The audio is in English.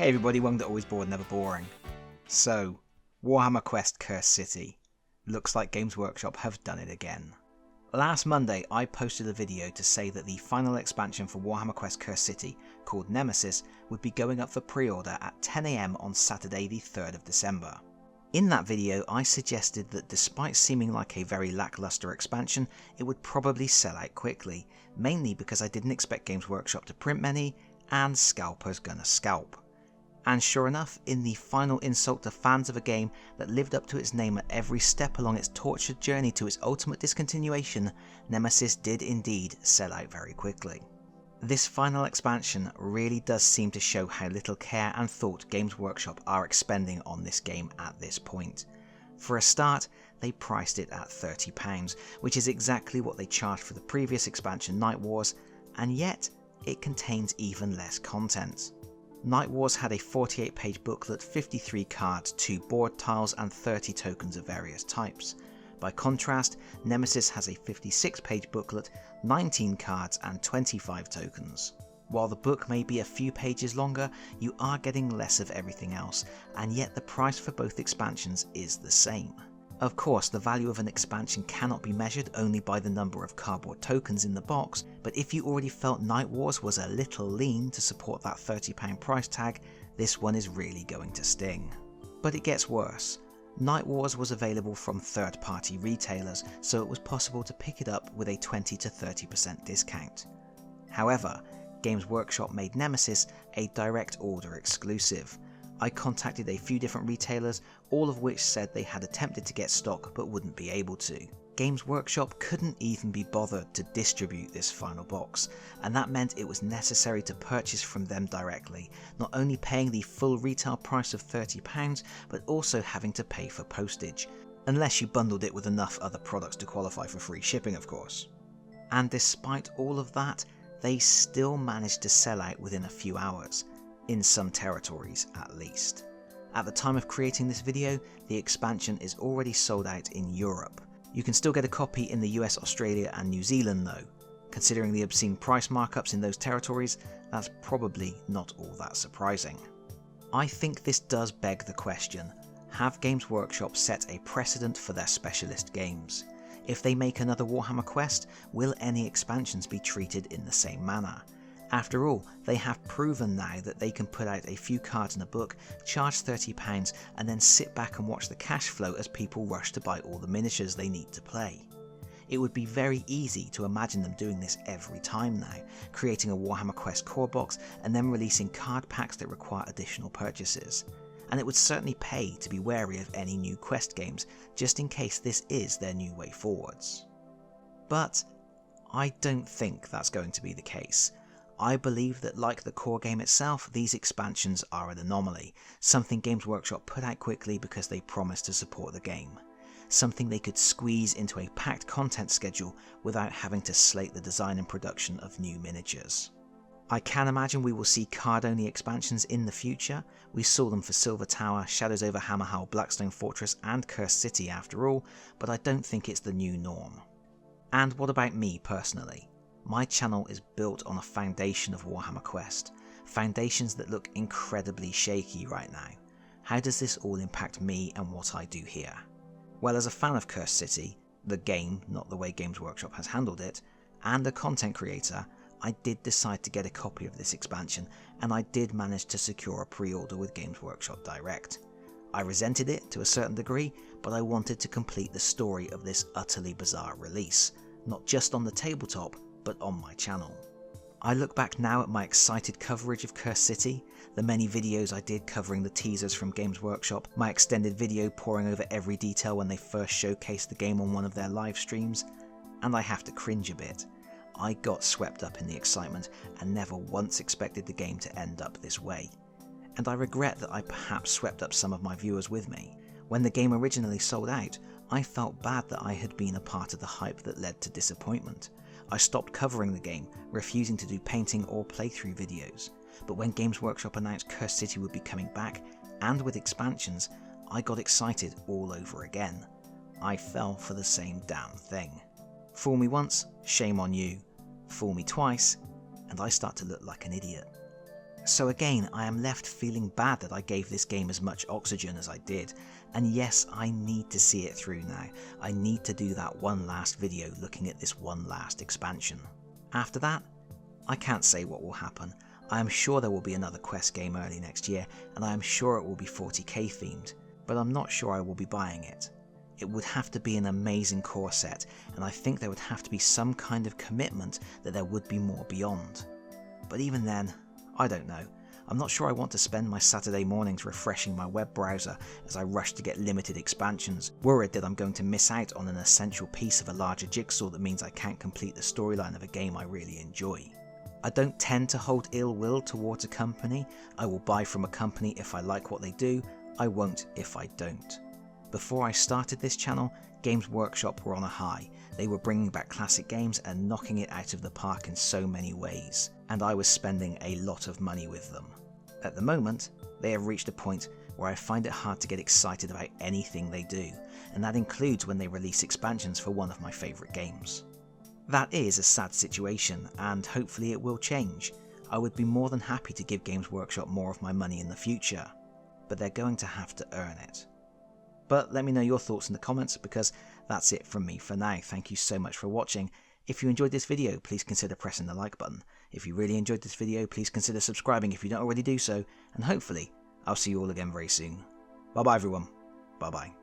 Hey everybody, welcome to Always Bored, Never Boring. So, Warhammer Quest Cursed City. Looks like Games Workshop have done it again. Last Monday I posted a video to say that the final expansion for Warhammer Quest Cursed City, called Nemesis, would be going up for pre-order at 10 AM on Saturday the 3rd of December. In that video I suggested that despite seeming like a very lackluster expansion, it would probably sell out quickly, mainly because I didn't expect Games Workshop to print many, and scalpers gonna scalp. And sure enough, in the final insult to fans of a game that lived up to its name at every step along its tortured journey to its ultimate discontinuation, Nemesis did indeed sell out very quickly. This final expansion really does seem to show how little care and thought Games Workshop are expending on this game at this point. For a start, they priced it at £30, which is exactly what they charged for the previous expansion Night Wars, and yet it contains even less content. Night Wars had a 48-page booklet, 53 cards, 2 board tiles and 30 tokens of various types. By contrast, Nemesis has a 56-page booklet, 19 cards and 25 tokens. While the book may be a few pages longer, you are getting less of everything else, and yet the price for both expansions is the same. Of course, the value of an expansion cannot be measured only by the number of cardboard tokens in the box, but if you already felt Night Wars was a little lean to support that £30 price tag, this one is really going to sting. But it gets worse. Night Wars was available from third-party retailers, so it was possible to pick it up with a 20 to 30% discount. However, Games Workshop made Nemesis a direct order exclusive. I contacted a few different retailers, all of which said they had attempted to get stock but wouldn't be able to. Games Workshop couldn't even be bothered to distribute this final box, and that meant it was necessary to purchase from them directly, not only paying the full retail price of £30, but also having to pay for postage, unless you bundled it with enough other products to qualify for free shipping, of course. And despite all of that, they still managed to sell out within a few hours. In some territories at least. At the time of creating this video, the expansion is already sold out in Europe. You can still get a copy in the US, Australia and New Zealand though. Considering the obscene price markups in those territories, that's probably not all that surprising. I think this does beg the question, have Games Workshop set a precedent for their specialist games? If they make another Warhammer Quest, will any expansions be treated in the same manner? After all, they have proven now that they can put out a few cards in a book, charge £30 and then sit back and watch the cash flow as people rush to buy all the miniatures they need to play. It would be very easy to imagine them doing this every time now, creating a Warhammer Quest core box and then releasing card packs that require additional purchases. And it would certainly pay to be wary of any new Quest games, just in case this is their new way forwards. But I don't think that's going to be the case. I believe that like the core game itself, these expansions are an anomaly, something Games Workshop put out quickly because they promised to support the game. Something they could squeeze into a packed content schedule without having to slate the design and production of new miniatures. I can imagine we will see card-only expansions in the future. We saw them for Silver Tower, Shadows over Hammerhal, Blackstone Fortress and Cursed City after all, but I don't think it's the new norm. And what about me personally? My channel is built on a foundation of Warhammer Quest, foundations that look incredibly shaky right now. How does this all impact me and what I do here? Well, as a fan of Cursed City, the game, not the way Games Workshop has handled it, and a content creator, I did decide to get a copy of this expansion, and I did manage to secure a pre-order with Games Workshop Direct. I resented it to a certain degree, but I wanted to complete the story of this utterly bizarre release, not just on the tabletop, but on my channel. I look back now at my excited coverage of Cursed City, the many videos I did covering the teasers from Games Workshop, my extended video poring over every detail when they first showcased the game on one of their live streams, and I have to cringe a bit. I got swept up in the excitement and never once expected the game to end up this way. And I regret that I perhaps swept up some of my viewers with me. When the game originally sold out, I felt bad that I had been a part of the hype that led to disappointment. I stopped covering the game, refusing to do painting or playthrough videos, but when Games Workshop announced Cursed City would be coming back, and with expansions, I got excited all over again. I fell for the same damn thing. Fool me once, shame on you. Fool me twice, and I start to look like an idiot. So again, I am left feeling bad that I gave this game as much oxygen as I did, and yes, I need to see it through now. I need to do that one last video looking at this one last expansion. After that, I can't say what will happen. I am sure there will be another Quest game early next year, and I am sure it will be 40k themed, but I'm not sure I will be buying it. It would have to be an amazing core set, and I think there would have to be some kind of commitment that there would be more beyond. But even then, I don't know. I'm not sure I want to spend my Saturday mornings refreshing my web browser as I rush to get limited expansions, worried that I'm going to miss out on an essential piece of a larger jigsaw that means I can't complete the storyline of a game I really enjoy. I don't tend to hold ill will towards a company. I will buy from a company if I like what they do, I won't if I don't. Before I started this channel, Games Workshop were on a high. They were bringing back classic games and knocking it out of the park in so many ways, and I was spending a lot of money with them. At the moment, they have reached a point where I find it hard to get excited about anything they do, and that includes when they release expansions for one of my favourite games. That is a sad situation, and hopefully it will change. I would be more than happy to give Games Workshop more of my money in the future, but they're going to have to earn it. But let me know your thoughts in the comments, because that's it from me for now. Thank you so much for watching. If you enjoyed this video, please consider pressing the like button. If you really enjoyed this video, please consider subscribing if you don't already do so, and hopefully I'll see you all again very soon. Bye bye everyone. Bye bye.